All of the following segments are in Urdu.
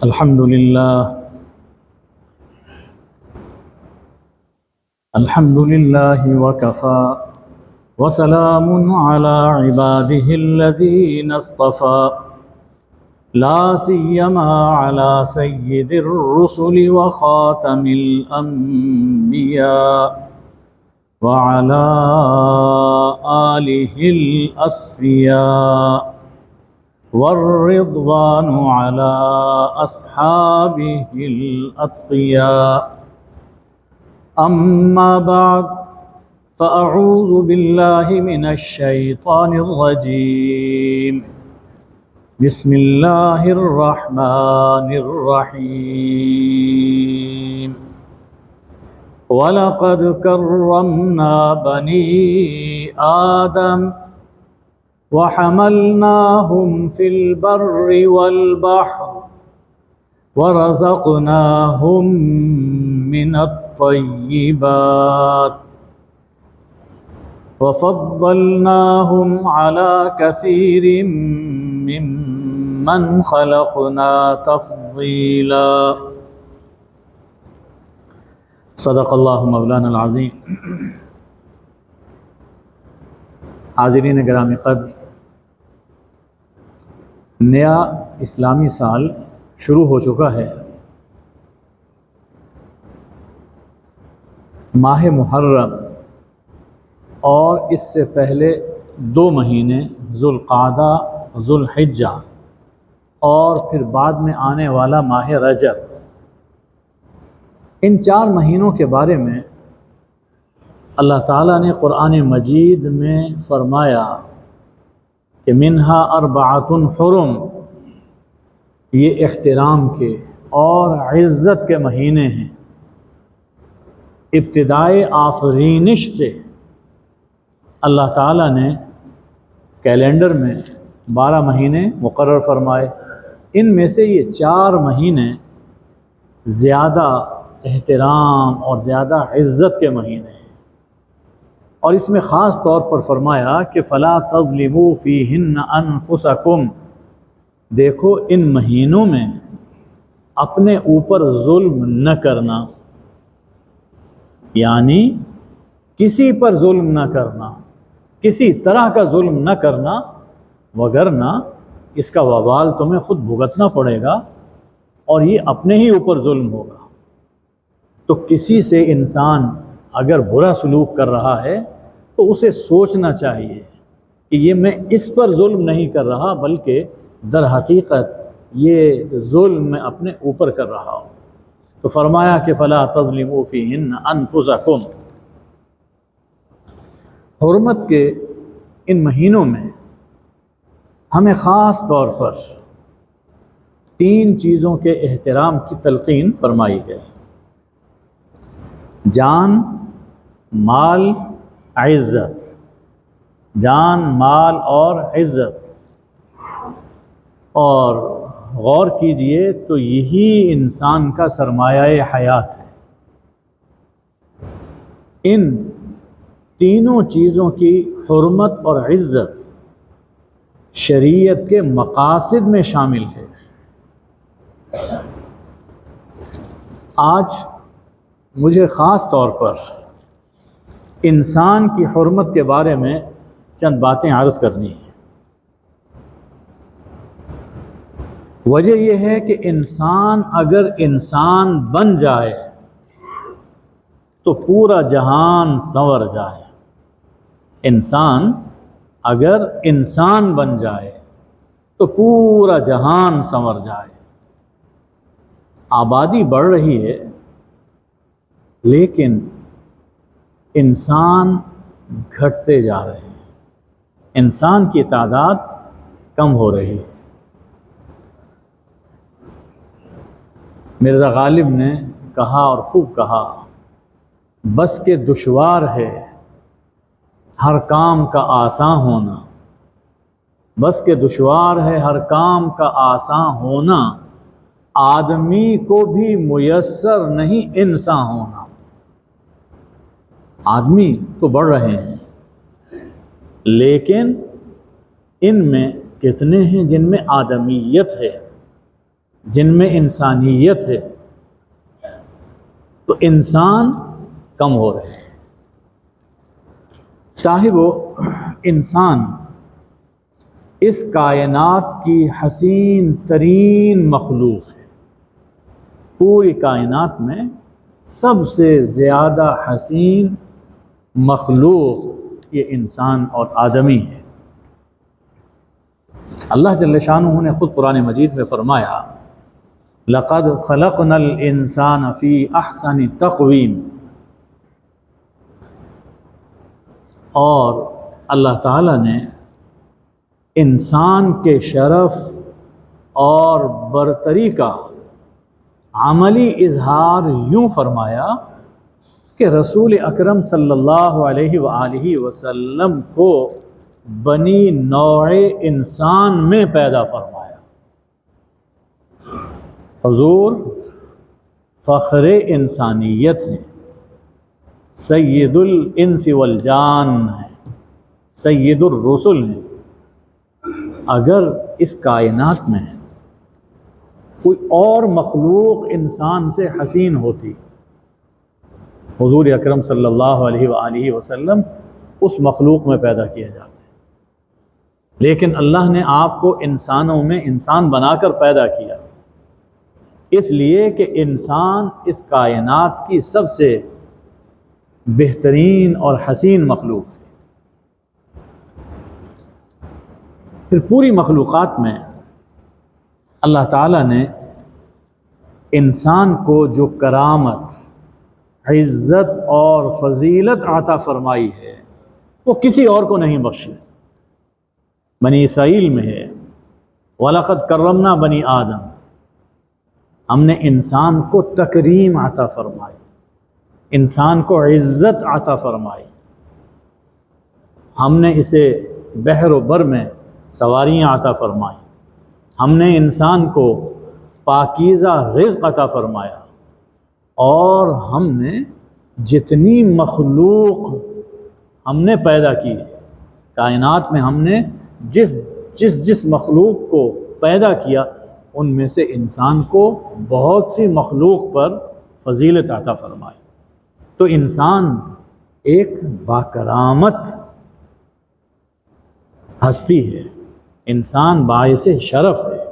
الحمد لله وكفى وسلام على عباده الذين اصطفى لا سيما على سيد الرسل وخاتم الأنبياء وعلى آله الأصفياء والرضوان على أصحابه الأتقياء. أما بعد فأعوذ بالله من الشيطان الرجيم. بسم الله الرحمن الرحيم. وَلَقَدْ كَرَّمْنَا بَنِي آدَمَ وَحَمَلْنَاهُمْ فِي الْبَرِّ وَالْبَحْرِ وَرَزَقْنَاهُمْ مِنَ الطَّيِّبَاتِ وَفَضَّلْنَاهُمْ عَلَى كَثِيرٍ مِّمَّنْ خَلَقْنَا تَفْضِيلًا. صدق اللہ مولانا العظیم. حاضرین گرامی قدر، نیا اسلامی سال شروع ہو چکا ہے. ماہ محرم اور اس سے پہلے 2 مہینے ذوالقعدہ، ذوالحجہ اور پھر بعد میں آنے والا ماہ رجب، ان 4 مہینوں کے بارے میں اللہ تعالیٰ نے قرآن مجید میں فرمایا کہ منہا اربعۃ حرم، یہ احترام کے اور عزت کے مہینے ہیں. ابتدائے آفرینش سے اللہ تعالیٰ نے کیلنڈر میں 12 مہینے مقرر فرمائے. ان میں سے یہ 4 مہینے زیادہ احترام اور زیادہ عزت کے مہینے ہیں، اور اس میں خاص طور پر فرمایا کہ فلا تظلموا فیہن انفسکم، دیکھو ان مہینوں میں اپنے اوپر ظلم نہ کرنا، یعنی کسی پر ظلم نہ کرنا، کسی طرح کا ظلم نہ کرنا، وگرنہ اس کا وبال تمہیں خود بھگتنا پڑے گا اور یہ اپنے ہی اوپر ظلم ہوگا. تو کسی سے انسان اگر برا سلوک کر رہا ہے تو اسے سوچنا چاہیے کہ یہ میں اس پر ظلم نہیں کر رہا، بلکہ در حقیقت یہ ظلم میں اپنے اوپر کر رہا ہوں. تو فرمایا کہ فلا تظلموا فیہن انفسکم. حرمت کے ان مہینوں میں ہمیں خاص طور پر 3 چیزوں کے احترام کی تلقین فرمائی گئی: جان، مال، عزت. جان، مال اور عزت. اور غور کیجئے تو یہی انسان کا سرمایہ حیات ہے. ان تینوں چیزوں کی حرمت اور عزت شریعت کے مقاصد میں شامل ہے. آج مجھے خاص طور پر انسان کی حرمت کے بارے میں چند باتیں عرض کرنی ہیں. وجہ یہ ہے کہ انسان اگر انسان بن جائے تو پورا جہان سنور جائے. انسان اگر انسان بن جائے تو پورا جہان سنور جائے. آبادی بڑھ رہی ہے لیکن انسان گھٹتے جا رہے ہیں، انسان کی تعداد کم ہو رہی ہے. مرزا غالب نے کہا اور خوب کہا، بس کہ دشوار ہے ہر کام کا آساں ہونا، بس کہ دشوار ہے ہر کام کا آساں ہونا، آدمی کو بھی میسر نہیں انسان ہونا. آدمی تو بڑھ رہے ہیں لیکن ان میں کتنے ہیں جن میں آدمیت ہے؟ جن میں انسانیت ہے تو انسان کم ہو رہے ہیں۔ صاحبو، انسان اس کائنات کی حسین ترین مخلوق ہے۔ پوری کائنات میں سب سے زیادہ حسین مخلوق یہ انسان اور آدمی ہے۔ اللہ جل شانہ نے خود قرآن مجید میں فرمایا لَقَدْ خَلَقْنَا الْإِنسَانَ فِي أَحْسَنِ تَقْوِيمٍ، اور اللہ تعالیٰ نے انسان کے شرف اور برتری کا عملی اظہار یوں فرمایا کہ رسول اکرم صلی اللہ علیہ وآلہ وسلم کو بنی نوع انسان میں پیدا فرمایا۔ حضور فخر انسانیت ہیں، سید الانس والجان ہیں، سید الرسل ہیں۔ اگر اس کائنات میں کوئی اور مخلوق انسان سے حسین ہوتی، حضور اکرم صلی اللہ علیہ وآلہ وسلم اس مخلوق میں پیدا کیے جاتے، لیکن اللہ نے آپ کو انسانوں میں انسان بنا کر پیدا کیا، اس لیے کہ انسان اس کائنات کی سب سے بہترین اور حسین مخلوق ہے۔ پھر پوری مخلوقات میں اللہ تعالیٰ نے انسان کو جو کرامت، عزت اور فضیلت عطا فرمائی ہے وہ کسی اور کو نہیں بخشی۔ بنی اسرائیل میں ہے وَلَقَدْ كَرَّمْنَا بَنِي آدم، ہم نے انسان کو تکریم عطا فرمائی، انسان کو عزت عطا فرمائی، ہم نے اسے بحر و بر میں سواریاں عطا فرمائی، ہم نے انسان کو پاکیزہ رزق عطا فرمایا، اور ہم نے جتنی مخلوق ہم نے پیدا کی ہے کائنات میں، ہم نے جس مخلوق کو پیدا کیا ان میں سے انسان کو بہت سی مخلوق پر فضیلت عطا فرمائی۔ تو انسان ایک باکرامت ہستی ہے، انسان باعث شرف ہے۔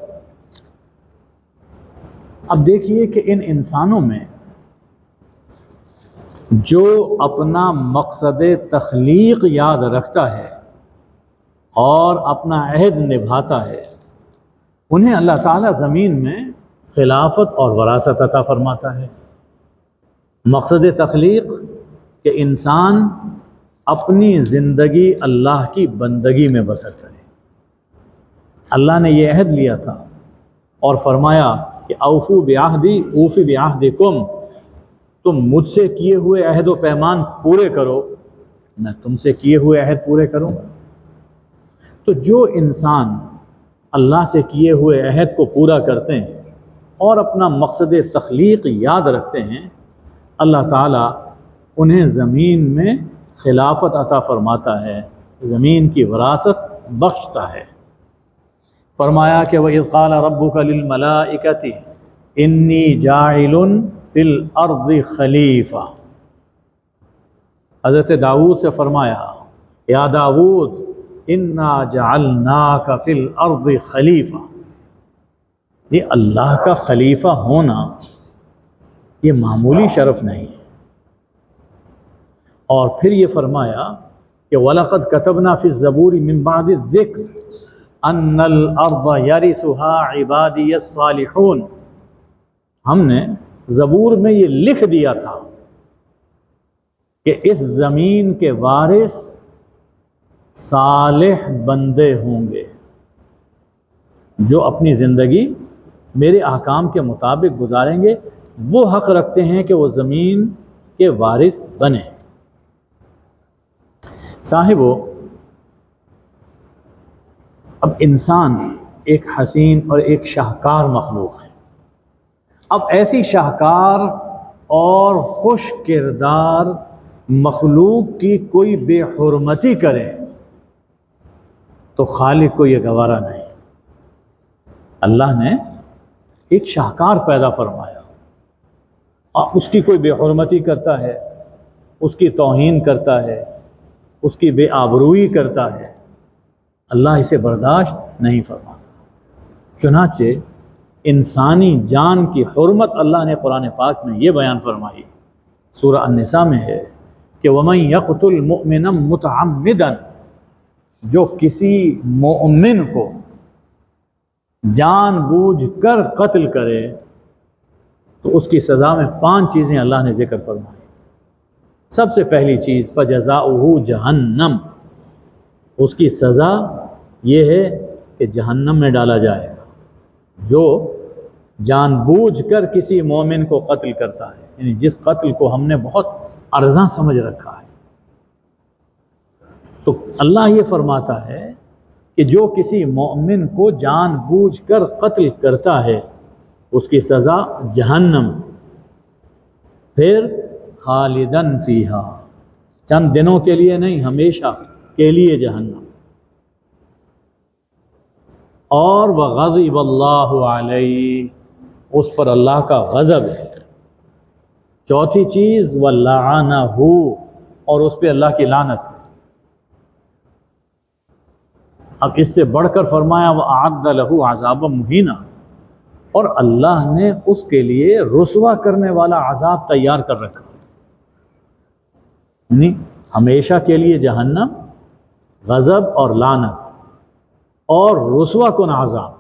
اب دیکھیے کہ ان انسانوں میں جو اپنا مقصد تخلیق یاد رکھتا ہے اور اپنا عہد نبھاتا ہے، انہیں اللہ تعالیٰ زمین میں خلافت اور وراثت عطا فرماتا ہے۔ مقصد تخلیق کہ انسان اپنی زندگی اللہ کی بندگی میں بسر کرے۔ اللہ نے یہ عہد لیا تھا اور فرمایا کہ اوفوا بعہدی اوفی بعہدکم، تم مجھ سے کیے ہوئے عہد و پیمان پورے کرو، میں تم سے کیے ہوئے عہد پورے کروں گا۔ تو جو انسان اللہ سے کیے ہوئے عہد کو پورا کرتے ہیں اور اپنا مقصد تخلیق یاد رکھتے ہیں، اللہ تعالیٰ انہیں زمین میں خلافت عطا فرماتا ہے، زمین کی وراثت بخشتا ہے۔ فرمایا کہ وَإِذْ قَالَ رَبُّكَ لِلْمَلَائِكَةِ إِنِّي جَاعِلٌ فِي الْأَرْضِ خَلِيفَةً، حضرت داؤد سے فرمایا یا داؤد اِنَّا جَعَلْنَاكَ فِي الْأَرْضِ خَلِيفَةً، یہ اللہ کا خلیفہ ہونا یہ معمولی شرف نہیں ہے۔ اور پھر یہ فرمایا کہ وَلَقَدْ كَتَبْنَا فِي الزَّبُورِ مِن بَعْدِ الذِّكْرِ أَنَّ الْأَرْضَ يَرِثُهَا عِبَادِيَ الصَّالِحُونَ، ہم نے زبور میں یہ لکھ دیا تھا کہ اس زمین کے وارث صالح بندے ہوں گے جو اپنی زندگی میرے احکام کے مطابق گزاریں گے، وہ حق رکھتے ہیں کہ وہ زمین کے وارث بنیں۔ صاحبو، اب انسان ایک حسین اور ایک شاہکار مخلوق ہے۔ اب ایسی شاہکار اور خوش کردار مخلوق کی کوئی بے حرمتی کرے تو خالق کو یہ گوارا نہیں۔ اللہ نے ایک شاہکار پیدا فرمایا، اور اس کی کوئی بے حرمتی کرتا ہے، اس کی توہین کرتا ہے، اس کی بے آبروئی کرتا ہے، اللہ اسے برداشت نہیں فرماتا۔ چنانچہ انسانی جان کی حرمت اللہ نے قرآن پاک میں یہ بیان فرمائی، سورہ النساء میں ہے کہ وَمَن يَقْتُلْ مُؤْمِنًا مُتَعَمِّدًا، جو کسی مومن کو جان بوجھ کر قتل کرے تو اس کی سزا میں 5 چیزیں اللہ نے ذکر فرمائی۔ سب سے پہلی چیز فَجَزَاؤُهُ جہنم، اس کی سزا یہ ہے کہ جہنم میں ڈالا جائے گا۔ جو جان بوجھ کر کسی مومن کو قتل کرتا ہے، یعنی جس قتل کو ہم نے بہت ارزاں سمجھ رکھا ہے، تو اللہ یہ فرماتا ہے کہ جو کسی مومن کو جان بوجھ کر قتل کرتا ہے اس کی سزا جہنم، پھر خالدن فیہا، چند دنوں کے لیے نہیں، ہمیشہ کے لیے جہنم، اور وغضب اللہ علیہ، اس پر اللہ کا غضب ہے۔ چوتھی چیز ولعنہ، اور اس پہ اللہ کی لعنت ہے۔ اب اس سے بڑھ کر فرمایا وَأَعَدَّ لَهُ عَذَابًا مُهِينًا، اور اللہ نے اس کے لیے رسوا کرنے والا عذاب تیار کر رکھا، یعنی ہمیشہ کے لیے جہنم، غضب اور لعنت، اور رسوا کن عذاب۔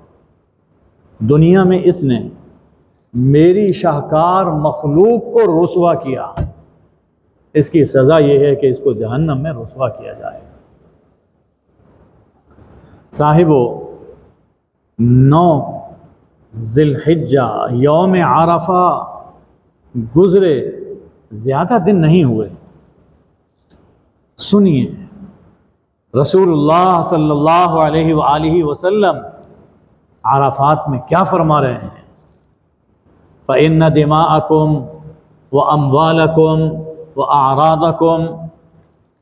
دنیا میں اس نے میری شاہکار مخلوق کو رسوا کیا، اس کی سزا یہ ہے کہ اس کو جہنم میں رسوا کیا جائے۔ صاحبو، 9 ذی الحجہ یوم عرفہ گزرے، زیادہ دن نہیں ہوئے۔ سنیے رسول اللہ صلی اللہ علیہ وآلہ وسلم عرفات میں کیا فرما رہے ہیں؟ فَإِنَّ دِمَاءَكُمْ وَأَمْوَالَكُمْ وَأَعْرَاضَكُمْ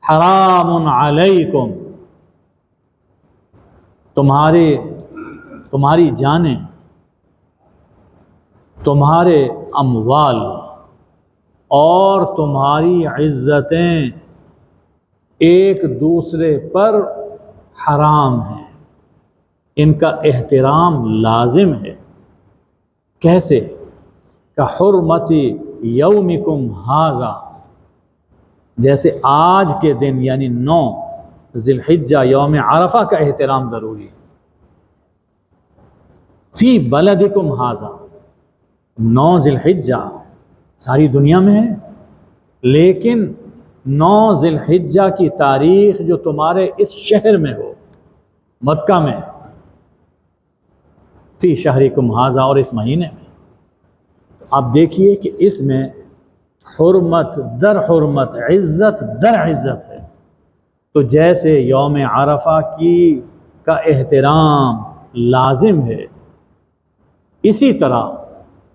حَرَامٌ عَلَيْكُمْ، تمہاری جانیں، تمہارے اموال اور تمہاری عزتیں ایک دوسرے پر حرام ہیں، ان کا احترام لازم ہے۔ کیسے؟ کحرمت یومکم ھذا، جیسے آج کے دن یعنی 9 ذی الحجہ یوم عرفہ کا احترام ضروری ہے۔ فی بلدکم ھذا، 9 ذی الحجہ ساری دنیا میں ہے، لیکن 9 ذی الحجہ کی تاریخ جو تمہارے اس شہر میں ہو، مکہ میں، فی شہرکم ھذا، اور اس مہینے میں۔ آپ دیکھیے کہ اس میں حرمت در حرمت، عزت در عزت ہے۔ تو جیسے یوم عرفہ کا احترام لازم ہے، اسی طرح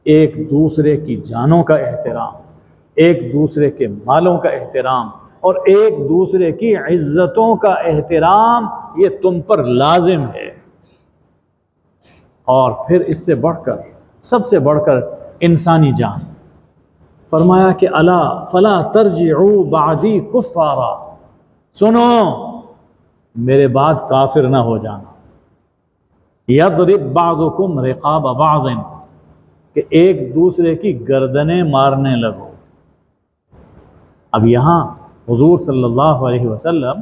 ایک دوسرے کی جانوں کا احترام، ایک دوسرے کے مالوں کا احترام، اور ایک دوسرے کی عزتوں کا احترام یہ تم پر لازم ہے۔ اور پھر اس سے بڑھ کر، سب سے بڑھ کر انسانی جان، فرمایا کہ الا فلا ترجعوا بعدی کفارا، سنو میرے بعد کافر نہ ہو جانا۔ یضرب بعضکم رقاب بعض، کہ ایک دوسرے کی گردنیں مارنے لگو۔ اب یہاں حضور صلی اللہ علیہ وسلم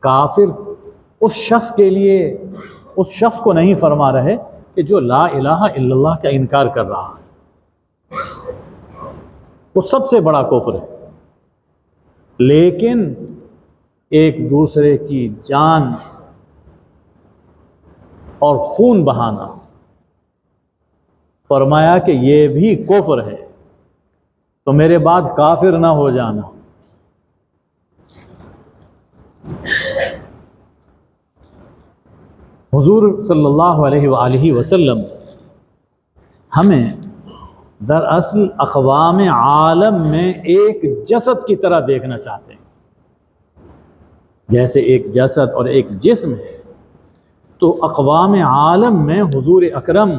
کافر اس شخص کے لیے، اس شخص کو نہیں فرما رہے کہ جو لا الہ الا اللہ کا انکار کر رہا ہے، وہ سب سے بڑا کفر ہے، لیکن ایک دوسرے کی جان اور خون بہانا، فرمایا کہ یہ بھی کفر ہے، تو میرے بعد کافر نہ ہو جانا۔ حضور صلی اللہ علیہ وآلہ وسلم ہمیں دراصل اقوام عالم میں ایک جسد کی طرح دیکھنا چاہتے ہیں۔ جیسے ایک جسد اور ایک جسم ہے، تو اقوام عالم میں حضور اکرم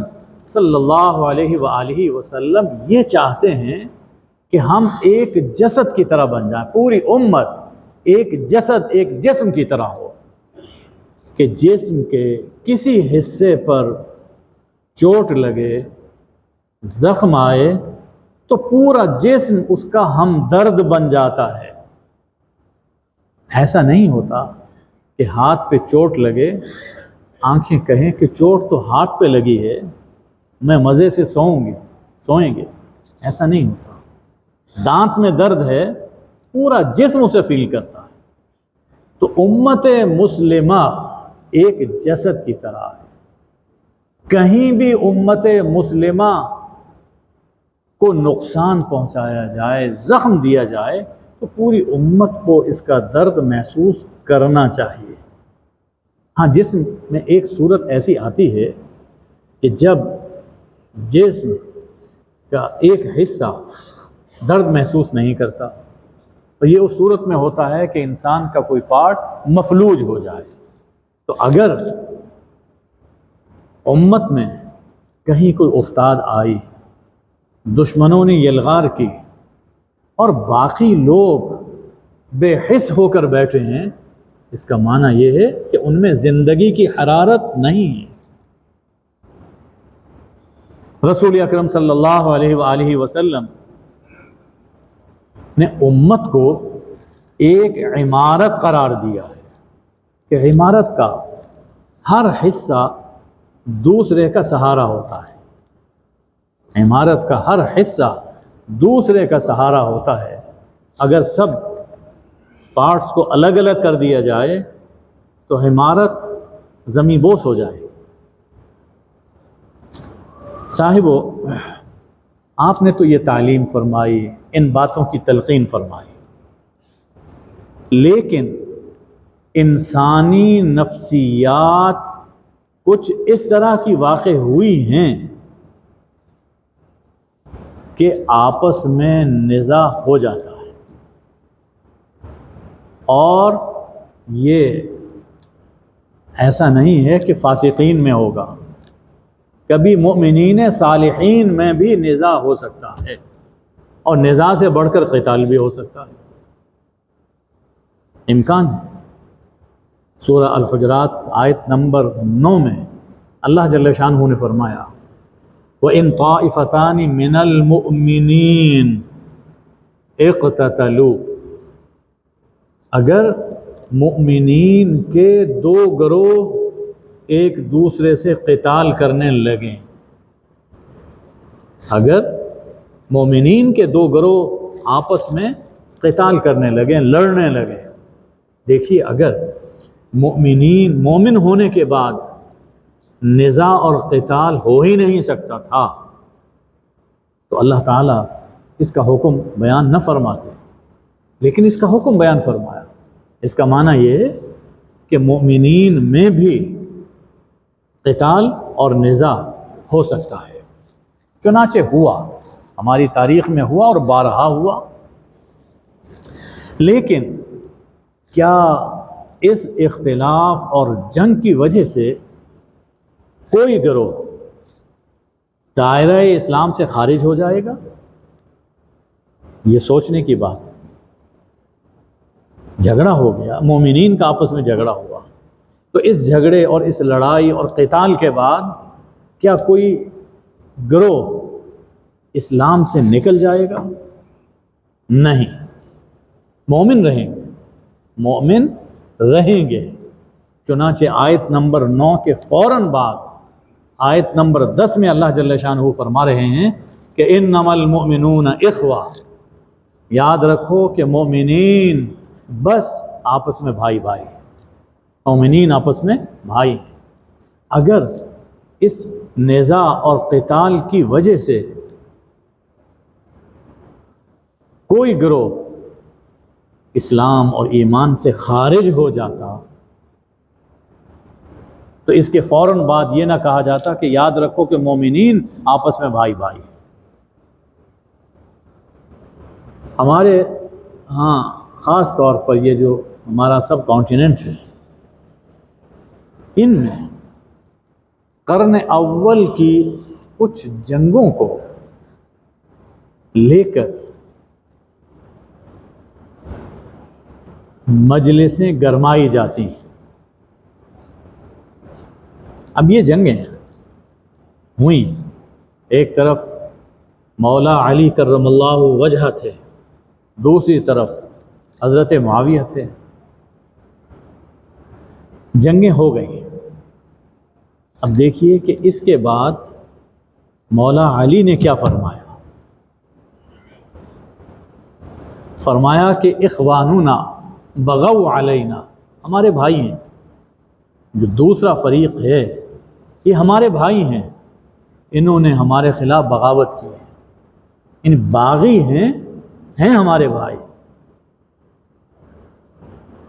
صلی اللہ علیہ وآلہ وسلم یہ چاہتے ہیں کہ ہم ایک جسد کی طرح بن جائیں، پوری امت ایک جسد، ایک جسم کی طرح ہو، کہ جسم کے کسی حصے پر چوٹ لگے، زخم آئے تو پورا جسم اس کا ہمدرد بن جاتا ہے۔ ایسا نہیں ہوتا کہ ہاتھ پہ چوٹ لگے، آنکھیں کہیں کہ چوٹ تو ہاتھ پہ لگی ہے، میں مزے سے سوئیں گے، ایسا نہیں ہوتا۔ دانت میں درد ہے، پورا جسم اسے فیل کرتا ہے۔ تو امت مسلمہ ایک جسد کی طرح ہے، کہیں بھی امت مسلمہ کو نقصان پہنچایا جائے، زخم دیا جائے تو پوری امت کو اس کا درد محسوس کرنا چاہیے۔ ہاں، جسم میں ایک صورت ایسی آتی ہے کہ جب جسم کا ایک حصہ درد محسوس نہیں کرتا، تو یہ اس صورت میں ہوتا ہے کہ انسان کا کوئی پارٹ مفلوج ہو جائے۔ تو اگر امت میں کہیں کوئی افتاد آئی، دشمنوں نے یلغار کی اور باقی لوگ بے حس ہو کر بیٹھے ہیں، اس کا معنی یہ ہے کہ ان میں زندگی کی حرارت نہیں ہے۔ رسول اکرم صلی اللہ علیہ وآلہ وسلم نے امت کو ایک عمارت قرار دیا ہے کہ عمارت کا ہر حصہ دوسرے کا سہارا ہوتا ہے، عمارت کا ہر حصہ دوسرے کا سہارا ہوتا ہے۔ اگر سب پارٹس کو الگ الگ کر دیا جائے تو عمارت زمیں بوس ہو جائے۔ صاحبو، آپ نے تو یہ تعلیم فرمائی، ان باتوں کی تلقین فرمائی، لیکن انسانی نفسیات کچھ اس طرح کی واقع ہوئی ہیں کہ آپس میں نزاع ہو جاتا ہے، اور یہ ایسا نہیں ہے کہ فاسقین میں ہوگا، کبھی مؤمنین صالحین میں بھی نزاع ہو سکتا ہے، اور نزاع سے بڑھ کر قتال بھی ہو سکتا ہے، امکان ہے۔ سورہ الحجرات آیت نمبر 9 میں اللہ جل شانہ نے فرمایا وَإِن طَائِفَتَانِ مِنَ الْمُؤْمِنِينَ اقتتلوا، اگر مؤمنین کے دو گروہ ایک دوسرے سے قتال کرنے لگیں، اگر مومنین کے دو گروہ آپس میں قتال کرنے لگیں، لڑنے لگیں، دیکھیے اگر مومن ہونے کے بعد نزاع اور قتال ہو ہی نہیں سکتا تھا تو اللہ تعالیٰ اس کا حکم بیان نہ فرماتے، لیکن اس کا حکم بیان فرمایا۔ اس کا معنی یہ ہے کہ مومنین میں بھی قتال اور نزاع ہو سکتا ہے، چنانچہ ہوا، ہماری تاریخ میں ہوا اور بارہا ہوا۔ لیکن کیا اس اختلاف اور جنگ کی وجہ سے کوئی گروہ دائرہ اسلام سے خارج ہو جائے گا؟ یہ سوچنے کی بات ہے۔ جھگڑا ہو گیا، مومنین کا آپس میں جھگڑا ہوا، تو اس جھگڑے اور اس لڑائی اور قتال کے بعد کیا کوئی گروہ اسلام سے نکل جائے گا؟ نہیں، مومن رہیں گے، مومن رہیں گے۔ چنانچہ آیت نمبر 9 کے فوراً بعد آیت نمبر 10 میں اللہ جل شانہ فرما رہے ہیں کہ انما المؤمنون اخوہ، یاد رکھو کہ مومنین بس آپس میں بھائی بھائی ہیں، مومنین آپس میں بھائی ہیں۔ اگر اس نزاع اور قتال کی وجہ سے کوئی گروہ اسلام اور ایمان سے خارج ہو جاتا تو اس کے فوراً بعد یہ نہ کہا جاتا کہ یاد رکھو کہ مومنین آپس میں بھائی بھائی۔ ہمارے ہاں خاص طور پر یہ جو ہمارا سب کانٹیننٹ ہے، ان میں قرن اول کی کچھ جنگوں کو لے کر مجلسیں گرمائی جاتی ہیں. اب یہ جنگیں ہوئیں، ایک طرف مولا علی کرم اللہ وجہ تھے، دوسری طرف حضرت معاویہ تھے. جنگیں ہو گئیں. اب دیکھیے کہ اس کے بعد مولا علی نے کیا فرمایا. فرمایا کہ اخواننا بغوا علینا، ہمارے بھائی ہیں، جو دوسرا فریق ہے یہ ہمارے بھائی ہیں، انہوں نے ہمارے خلاف بغاوت کی ہے، ان باغی ہیں ہمارے بھائی.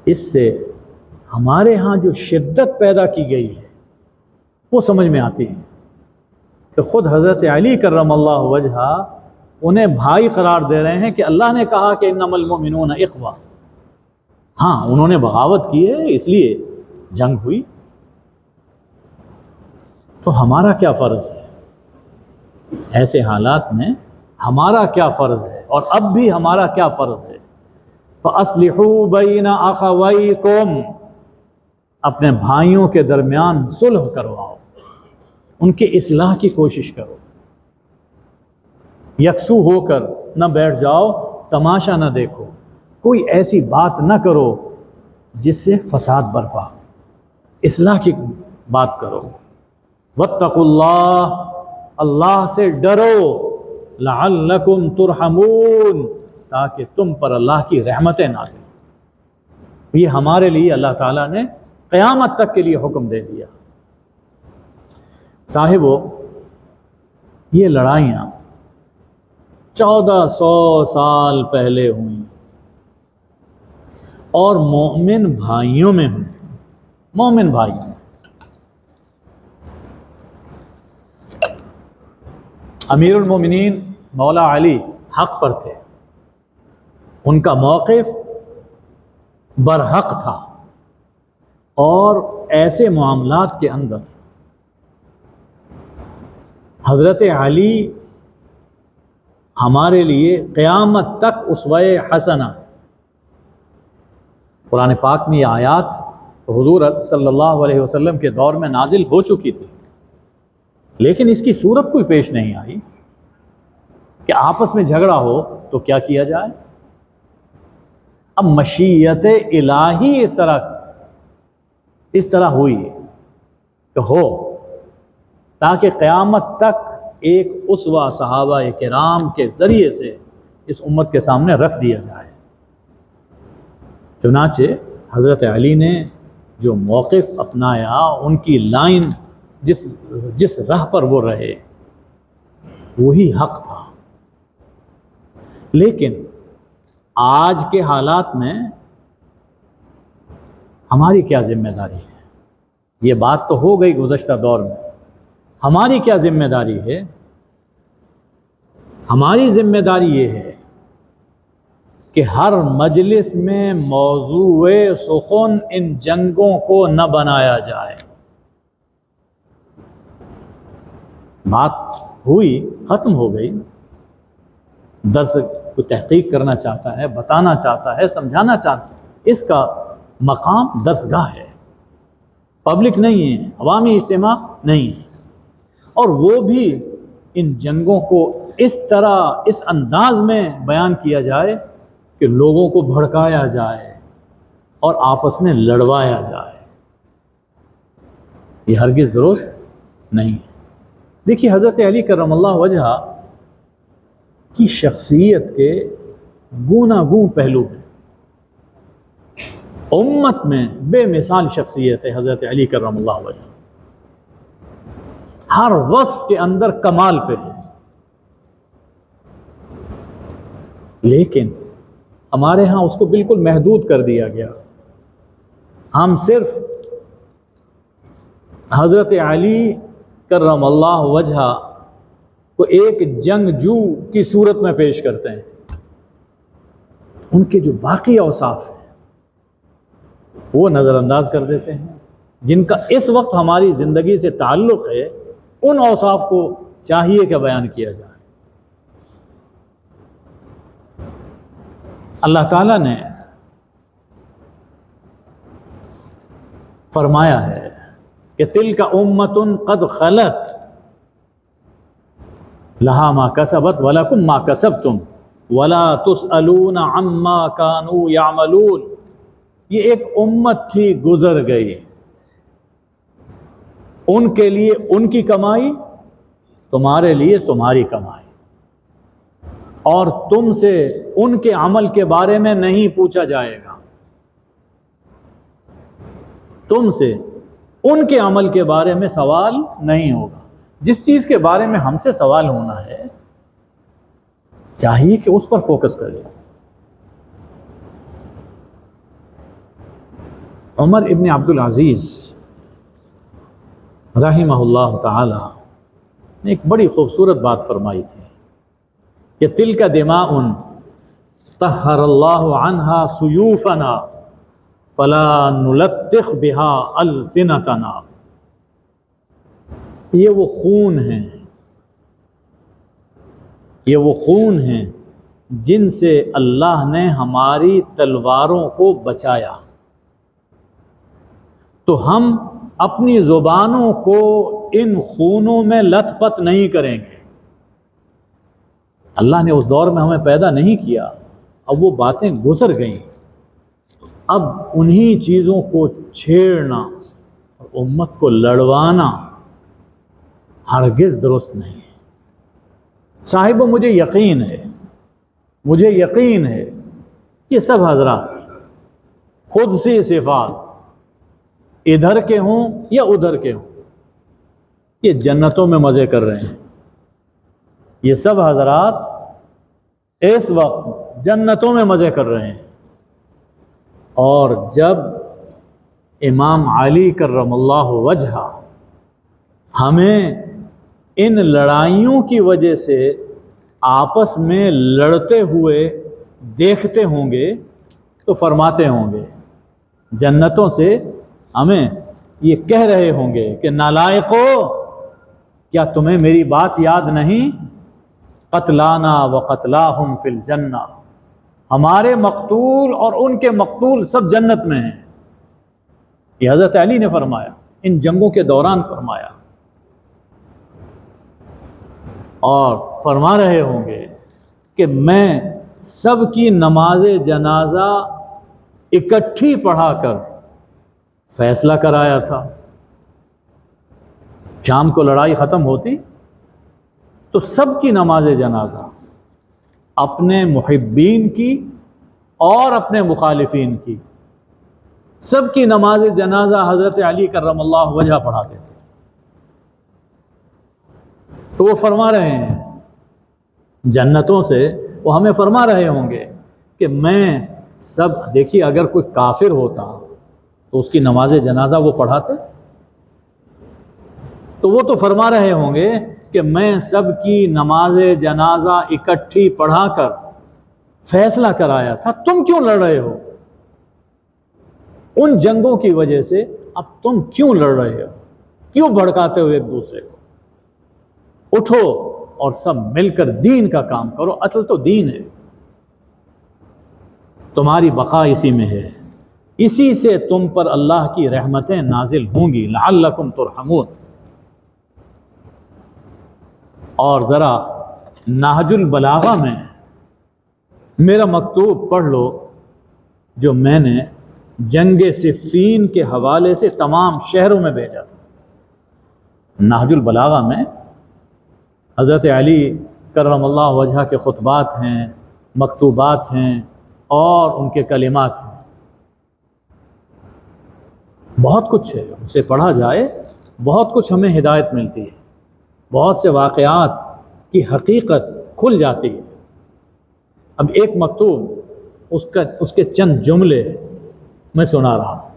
اس سے ہمارے ہاں جو شدت پیدا کی گئی ہے وہ سمجھ میں آتی ہے کہ خود حضرت علی کرم اللہ وجہہ انہیں بھائی قرار دے رہے ہیں کہ اللہ نے کہا کہ انما المؤمنون اخوہ. ہاں انہوں نے بغاوت کی ہے اس لیے جنگ ہوئی. تو ہمارا کیا فرض ہے ایسے حالات میں؟ ہمارا کیا فرض ہے اور اب بھی ہمارا کیا فرض ہے؟ فَأَصْلِحُوا بَيْنَ أَخَوَيْكُمْ، اپنے بھائیوں کے درمیان صلح کرواؤ، ان کی اصلاح کی کوشش کرو. یکسو ہو کر نہ بیٹھ جاؤ، تماشا نہ دیکھو، کوئی ایسی بات نہ کرو جس سے فساد برپا، اصلاح کی بات کرو. واتقوا اللہ، اللہ سے ڈرو، لعلکم ترحمون، تاکہ تم پر اللہ کی رحمتیں نازل. یہ ہمارے لیے اللہ تعالیٰ نے قیامت تک کے لیے حکم دے دیا. صاحبو، یہ لڑائیاں 1400 سال پہلے ہوئیں اور مومن بھائیوں میں ہوئیں، مومن بھائیوں میں. امیر المومنین مولا علی حق پر تھے، ان کا موقف برحق تھا، اور ایسے معاملات کے اندر حضرت علی ہمارے لیے قیامت تک اسوہ حسنہ ہے. قرآن پاک میں یہ آیات حضور صلی اللہ علیہ وسلم کے دور میں نازل ہو چکی تھی، لیکن اس کی صورت کوئی پیش نہیں آئی کہ آپس میں جھگڑا ہو تو کیا کیا جائے. اب مشیت الہی اس طرح ہوئی کہ ہو تاکہ قیامت تک ایک اسوہ صحابہ کرام کے ذریعے سے اس امت کے سامنے رکھ دیا جائے. چنانچہ حضرت علی نے جو موقف اپنایا، ان کی لائن جس راہ پر وہ رہے وہی حق تھا. لیکن آج کے حالات میں ہماری کیا ذمہ داری ہے؟ یہ بات تو ہو گئی گزشتہ دور میں، ہماری کیا ذمہ داری ہے؟ ہماری ذمہ داری یہ ہے کہ ہر مجلس میں موضوع سخن ان جنگوں کو نہ بنایا جائے. بات ہوئی، ختم ہو گئی. درس کو تحقیق کرنا چاہتا ہے، بتانا چاہتا ہے، سمجھانا چاہتا ہے، اس کا مقام درسگاہ ہے، پبلک نہیں ہے، عوامی اجتماع نہیں ہے. اور وہ بھی ان جنگوں کو اس طرح، اس انداز میں بیان کیا جائے کہ لوگوں کو بھڑکایا جائے اور آپس میں لڑوایا جائے. یہ ہرگز درست نہیں ہے. دیکھیے حضرت علی کرم اللہ وجہہ کی شخصیت کے گوناگون پہلو ہیں. امت میں بے مثال شخصیت ہے حضرت علی کرم اللہ وجہہ، ہر وصف کے اندر کمال پہ ہے. لیکن ہمارے ہاں اس کو بالکل محدود کر دیا گیا. ہم صرف حضرت علی کرم اللہ وجہہ کو ایک جنگجو کی صورت میں پیش کرتے ہیں. ان کے جو باقی اوصاف ہیں وہ نظر انداز کر دیتے ہیں. جن کا اس وقت ہماری زندگی سے تعلق ہے ان اوصاف کو چاہیے کہ بیان کیا جائے۔ اللہ تعالیٰ نے فرمایا ہے کہ تلک امۃ قد خلت لہا ما کسبت ولکم ما کسبتم ولا تسألون عما کانوا یعملون۔ یہ ایک امت تھی، گزر گئی، ان کے لیے ان کی کمائی، تمہارے لیے تمہاری کمائی، اور تم سے ان کے عمل کے بارے میں نہیں پوچھا جائے گا۔ تم سے ان کے عمل کے بارے میں سوال نہیں ہوگا۔ جس چیز کے بارے میں ہم سے سوال ہونا ہے چاہیے کہ اس پر فوکس کریں۔ عمر ابن عبد العزیز رحمہ اللہ تعالی نے ایک بڑی خوبصورت بات فرمائی تھی کہ تلک دماء طہر اللہ عنہا سیوفنا فلا نلطخ بہا السنتنا۔ یہ وہ خون ہیں، یہ وہ خون ہیں جن سے اللہ نے ہماری تلواروں کو بچایا، تو ہم اپنی زبانوں کو ان خونوں میں لت پت نہیں کریں گے۔ اللہ نے اس دور میں ہمیں پیدا نہیں کیا، اب وہ باتیں گزر گئیں، اب انہی چیزوں کو چھیڑنا اور امت کو لڑوانا ہرگز درست نہیں ہے۔ صاحب مجھے یقین ہے، مجھے یقین ہے یہ سب حضرات خود سی صفات ادھر کے ہوں یا ادھر کے ہوں، یہ جنتوں میں مزے کر رہے ہیں۔ یہ سب حضرات اس وقت جنتوں میں مزے کر رہے ہیں، اور جب امام علی کرم اللہ وجہہ ہمیں ان لڑائیوں کی وجہ سے آپس میں لڑتے ہوئے دیکھتے ہوں گے تو فرماتے ہوں گے، جنتوں سے ہمیں یہ کہہ رہے ہوں گے کہ نالائقو، کیا تمہیں میری بات یاد نہیں؟ قتلانا و قتلاہم فی الجنہ، ہمارے مقتول اور ان کے مقتول سب جنت میں ہیں۔ یہ حضرت علی نے فرمایا، ان جنگوں کے دوران فرمایا، اور فرما رہے ہوں گے کہ میں سب کی نماز جنازہ اکٹھی پڑھا کر فیصلہ کرایا تھا۔ شام کو لڑائی ختم ہوتی تو سب کی نماز جنازہ، اپنے محبین کی اور اپنے مخالفین کی، سب کی نماز جنازہ حضرت علی کرم اللہ وجہہ پڑھاتے تھے۔ تو وہ فرما رہے ہیں جنتوں سے، وہ ہمیں فرما رہے ہوں گے کہ میں سب، دیکھیے اگر کوئی کافر ہوتا تو اس کی نماز جنازہ وہ پڑھاتے؟ تو وہ تو فرما رہے ہوں گے کہ میں سب کی نماز جنازہ اکٹھی پڑھا کر فیصلہ کرایا تھا، تم کیوں لڑ رہے ہو؟ ان جنگوں کی وجہ سے اب تم کیوں لڑ رہے ہو؟ کیوں بھڑکاتے ہو ایک دوسرے کو؟ اٹھو اور سب مل کر دین کا کام کرو، اصل تو دین ہے، تمہاری بقا اسی میں ہے، اسی سے تم پر اللہ کی رحمتیں نازل ہوں گی، لعلکم ترحمون۔ اور ذرا نہج البلاغہ میں میرا مکتوب پڑھ لو جو میں نے جنگ صفین کے حوالے سے تمام شہروں میں بھیجا تھا۔ نہج البلاغہ میں حضرت علی کرم اللہ وجہہ کے خطبات ہیں، مکتوبات ہیں اور ان کے کلمات ہیں، بہت کچھ ہے، اسے پڑھا جائے بہت کچھ ہمیں ہدایت ملتی ہے، بہت سے واقعات کی حقیقت کھل جاتی ہے۔ اب ایک مکتوب اس کے چند جملے میں سنا رہا ہوں،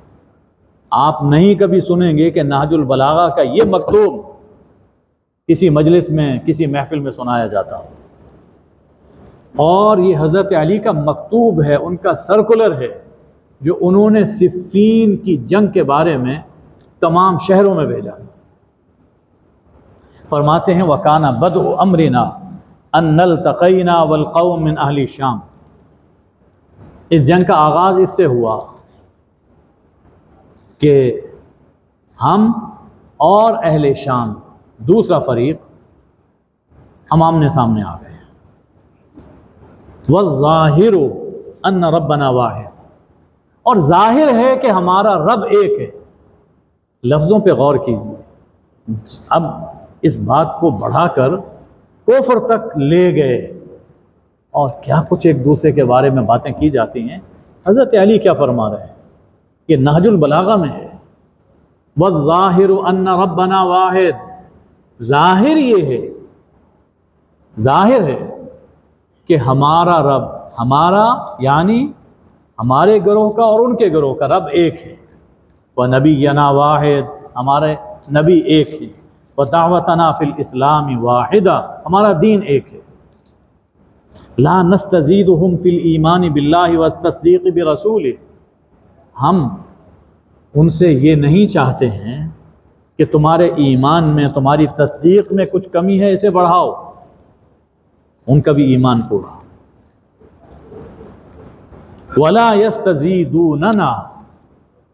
آپ نہیں کبھی سنیں گے کہ نہج البلاغہ کا یہ مکتوب کسی مجلس میں کسی محفل میں سنایا جاتا ہو، اور یہ حضرت علی کا مکتوب ہے، ان کا سرکولر ہے جو انہوں نے صفین کی جنگ کے بارے میں تمام شہروں میں بھیجا تھا۔ فرماتے ہیں وَكَانَ بَدْءُ أَمْرِنَا أَن نَلْتَقَيْنَا وَالْقَوْمُ مِنْ أَهْلِ الشام، اس جنگ کا آغاز اس سے ہوا کہ ہم اور اہل شام، دوسرا فریق، ہم آمنے سامنے آ گئے۔ وَالظَّاهِرُ أَنَّ رَبَّنَا وَاحِدٌ، اور ظاہر ہے کہ ہمارا رب ایک ہے۔ لفظوں پہ غور کیجیے، اب اس بات کو بڑھا کر کفر تک لے گئے، اور کیا کچھ ایک دوسرے کے بارے میں باتیں کی جاتی ہیں۔ حضرت علی کیا فرما رہے ہیں، یہ نہج البلاغہ میں ہے، وَالظَّاهِرُ أَنَّ رَبَّنَا وَاحِدٌ، ظاہر یہ ہے، ظاہر ہے کہ ہمارا رب، ہمارا یعنی ہمارے گروہ کا اور ان کے گروہ کا رب ایک ہے۔ وَنَبِيَّنَا وَاحِدٌ، ہمارے نبی ایک ہے۔ وَدَعْوَتَنَا فِي الْإِسْلَامِ وَاحِدَةٌ، ہمارا دین ایک ہے۔ لَا نَسْتَزِيدُهُمْ فِي الْإِيمَانِ بِاللَّهِ وَالتَّصْدِيقِ بِرَسُولِهِ، ہم ان سے یہ نہیں چاہتے ہیں کہ تمہارے ایمان میں، تمہاری تصدیق میں کچھ کمی ہے، اسے بڑھاؤ، ان کا بھی ایمان پورا۔ وَلَا يَسْتَزِيدُونَنَا،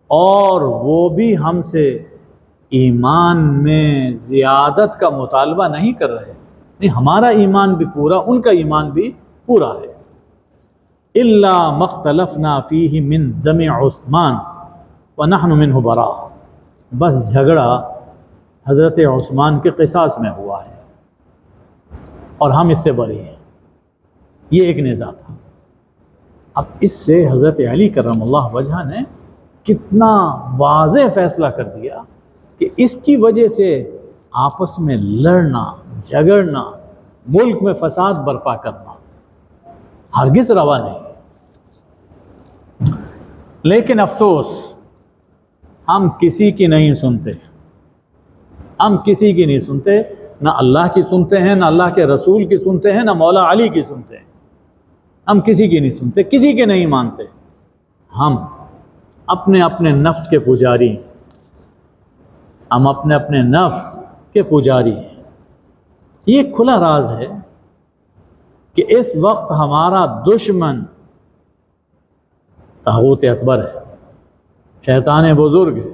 اور وہ بھی ہم سے ایمان میں زیادت کا مطالبہ نہیں کر رہے، نہیں، ہمارا ایمان بھی پورا، ان کا ایمان بھی پورا ہے۔ إِلَّا مَخْتَلَفْنَا فِيهِ مِن دَمِ عثمان وَنَحْنُ مِنْهُ بَرَاءٌ، بس جھگڑا حضرت عثمان کے قصاص میں ہوا ہے اور ہم اس سے بری ہیں، یہ ایک نزاع تھا۔ اب اس سے حضرت علی کرم اللہ وجہہ نے کتنا واضح فیصلہ کر دیا کہ اس کی وجہ سے آپس میں لڑنا، جھگڑنا، ملک میں فساد برپا کرنا ہرگز روا نہیں۔ لیکن افسوس، ہم کسی کی نہیں سنتے، ہم کسی کی نہیں سنتے، نہ اللہ کی سنتے ہیں، نہ اللہ کے رسول کی سنتے ہیں، نہ مولا علی کی سنتے ہیں، ہم کسی کی نہیں سنتے، کسی کے نہیں مانتے، ہم اپنے اپنے نفس کے پجاری ہیں، ہم اپنے اپنے نفس کے پجاری ہیں۔ یہ کھلا راز ہے کہ اس وقت ہمارا دشمن طاغوت اکبر ہے، شیطان بزرگ ہے۔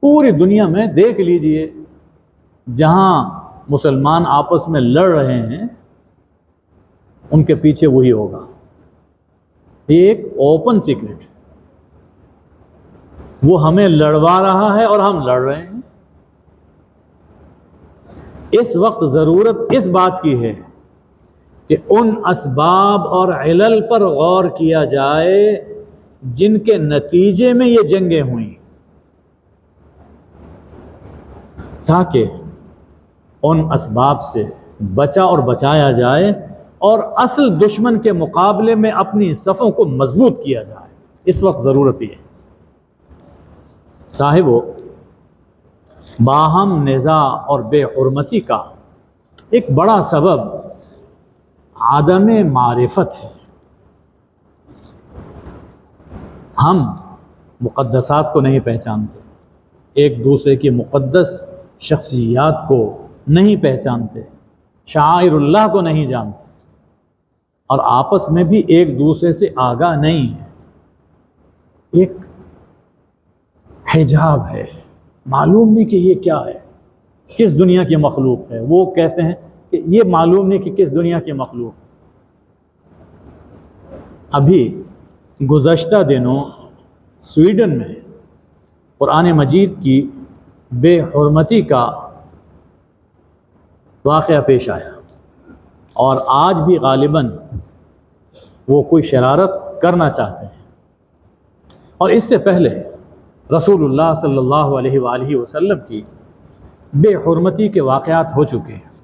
پوری دنیا میں دیکھ لیجئے، جہاں مسلمان آپس میں لڑ رہے ہیں ان کے پیچھے وہی ہوگا۔ یہ ایک اوپن سیکرٹ، وہ ہمیں لڑوا رہا ہے اور ہم لڑ رہے ہیں۔ اس وقت ضرورت اس بات کی ہے کہ ان اسباب اور علل پر غور کیا جائے جن کے نتیجے میں یہ جنگیں ہوئیں، تاکہ ان اسباب سے بچا اور بچایا جائے اور اصل دشمن کے مقابلے میں اپنی صفوں کو مضبوط کیا جائے۔ اس وقت ضرورت یہ ہے۔ صاحبو، باہم نزاع اور بے حرمتی کا ایک بڑا سبب عدم معرفت ہے۔ ہم مقدسات کو نہیں پہچانتے، ایک دوسرے کی مقدس شخصیات کو نہیں پہچانتے، شعائر اللہ کو نہیں جانتے، اور آپس میں بھی ایک دوسرے سے آگاہ نہیں ہے۔ ایک حجاب ہے، معلوم نہیں کہ یہ کیا ہے، کس دنیا کی مخلوق ہے۔ وہ کہتے ہیں کہ یہ معلوم نہیں کہ کس دنیا کی مخلوق ہے۔ ابھی گزشتہ دنوں سویڈن میں قرآن مجید کی بے حرمتی کا واقعہ پیش آیا، اور آج بھی غالباً وہ کوئی شرارت کرنا چاہتے ہیں، اور اس سے پہلے رسول اللہ صلی اللہ علیہ وآلہ وسلم کی بے حرمتی کے واقعات ہو چکے ہیں۔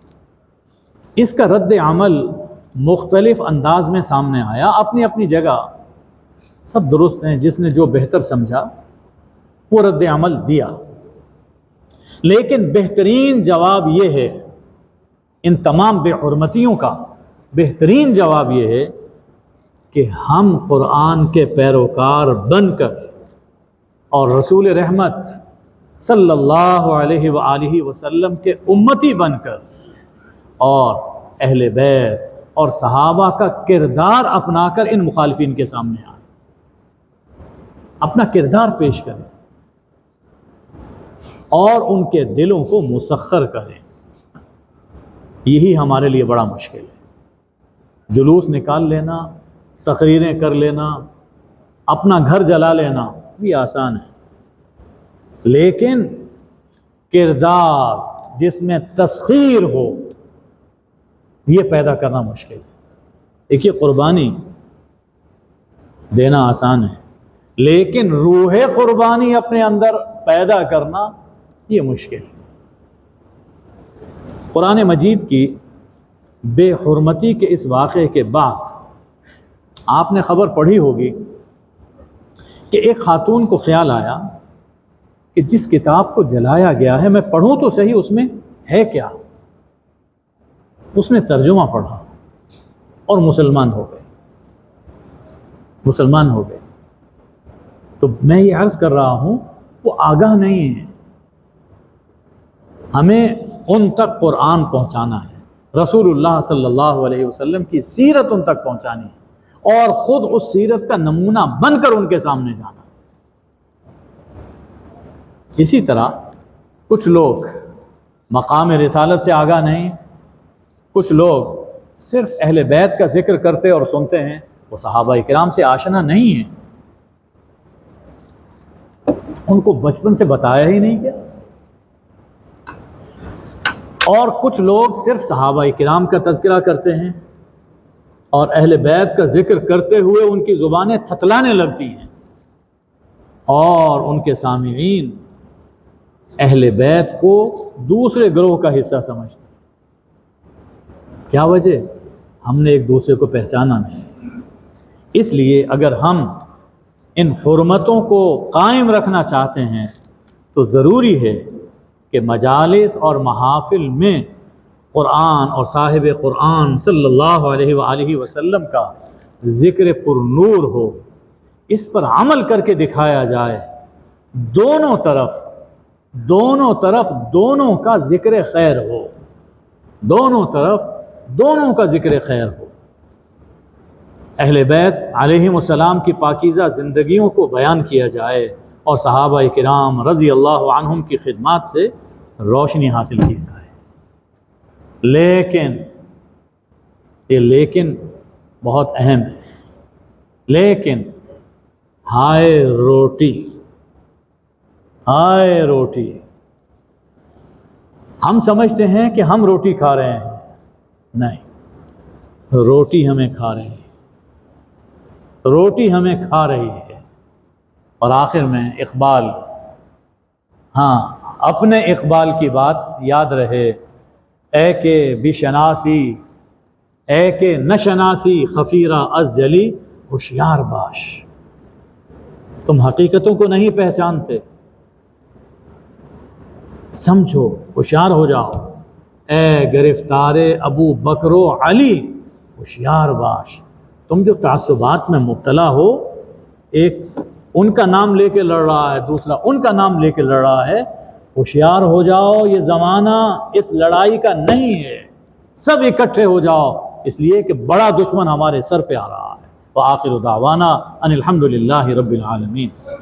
اس کا رد عمل مختلف انداز میں سامنے آیا، اپنی اپنی جگہ سب درست ہیں، جس نے جو بہتر سمجھا وہ رد عمل دیا، لیکن بہترین جواب یہ ہے، ان تمام بے حرمتیوں کا بہترین جواب یہ ہے کہ ہم قرآن کے پیروکار بن کر اور رسول رحمت صلی اللہ علیہ وآلہ وسلم کے امتی بن کر اور اہل بیت اور صحابہ کا کردار اپنا کر ان مخالفین کے سامنے آئے، اپنا کردار پیش کریں اور ان کے دلوں کو مسخر کریں۔ یہی ہمارے لیے بڑا مشکل ہے۔ جلوس نکال لینا، تقریریں کر لینا، اپنا گھر جلا لینا یہ آسان ہے، لیکن کردار جس میں تسخیر ہو یہ پیدا کرنا مشکل ہے۔ دیکھیے قربانی دینا آسان ہے، لیکن روح قربانی اپنے اندر پیدا کرنا یہ مشکل ہے۔ قرآن مجید کی بے حرمتی کے اس واقعے کے بعد آپ نے خبر پڑھی ہوگی کہ ایک خاتون کو خیال آیا کہ جس کتاب کو جلایا گیا ہے میں پڑھوں تو صحیح اس میں ہے کیا۔ اس نے ترجمہ پڑھا اور مسلمان ہو گئے۔ تو میں یہ عرض کر رہا ہوں وہ آگاہ نہیں ہے، ہمیں ان تک قرآن پہنچانا ہے، رسول اللہ صلی اللہ علیہ وسلم کی سیرت ان تک پہنچانی ہے اور خود اس سیرت کا نمونہ بن کر ان کے سامنے جانا۔ اسی طرح کچھ لوگ مقام رسالت سے آگاہ نہیں، کچھ لوگ صرف اہل بیت کا ذکر کرتے اور سنتے ہیں، وہ صحابہ کرام سے آشنا نہیں ہیں، ان کو بچپن سے بتایا ہی نہیں کیا۔ اور کچھ لوگ صرف صحابہ کرام کا تذکرہ کرتے ہیں اور اہل بیت کا ذکر کرتے ہوئے ان کی زبانیں تھتلانے لگتی ہیں اور ان کے سامعین اہل بیت کو دوسرے گروہ کا حصہ سمجھتے ہیں۔ کیا وجہ؟ ہم نے ایک دوسرے کو پہچانا نہیں۔ اس لیے اگر ہم ان حرمتوں کو قائم رکھنا چاہتے ہیں تو ضروری ہے کہ مجالس اور محافل میں قرآن اور صاحب قرآن صلی اللہ علیہ وآلہ وسلم کا ذکر پر نور ہو، اس پر عمل کر کے دکھایا جائے، دونوں طرف دونوں کا ذکر خیر ہو، دونوں طرف دونوں کا ذکر خیر ہو۔ اہل بیت علیہم السلام کی پاکیزہ زندگیوں کو بیان کیا جائے اور صحابہ کرام رضی اللہ عنہم کی خدمات سے روشنی حاصل کی جائے۔ لیکن یہ لیکن بہت اہم ہے، لیکن ہائے روٹی ہم سمجھتے ہیں کہ ہم روٹی کھا رہے ہیں، نہیں، روٹی ہمیں کھا رہی ہے۔ اور آخر میں اقبال، اپنے اقبال کی بات یاد رہے، اے کہ بشناسی، اے کہ نشناسی خفیرہ از جلی ہوشیار باش۔ تم حقیقتوں کو نہیں پہچانتے، سمجھو، ہوشیار ہو جاؤ۔ اے گرفتار ابو بکر و علی ہوشیار باش۔ تم جو تعصبات میں مبتلا ہو، ایک ان کا نام لے کے لڑ رہا ہے، دوسرا ان کا نام لے کے لڑ رہا ہے، ہوشیار ہو جاؤ، یہ زمانہ اس لڑائی کا نہیں ہے، سب اکٹھے ہو جاؤ، اس لیے کہ بڑا دشمن ہمارے سر پہ آ رہا ہے۔ وآخر دعوانا ان الحمد للہ رب العالمین۔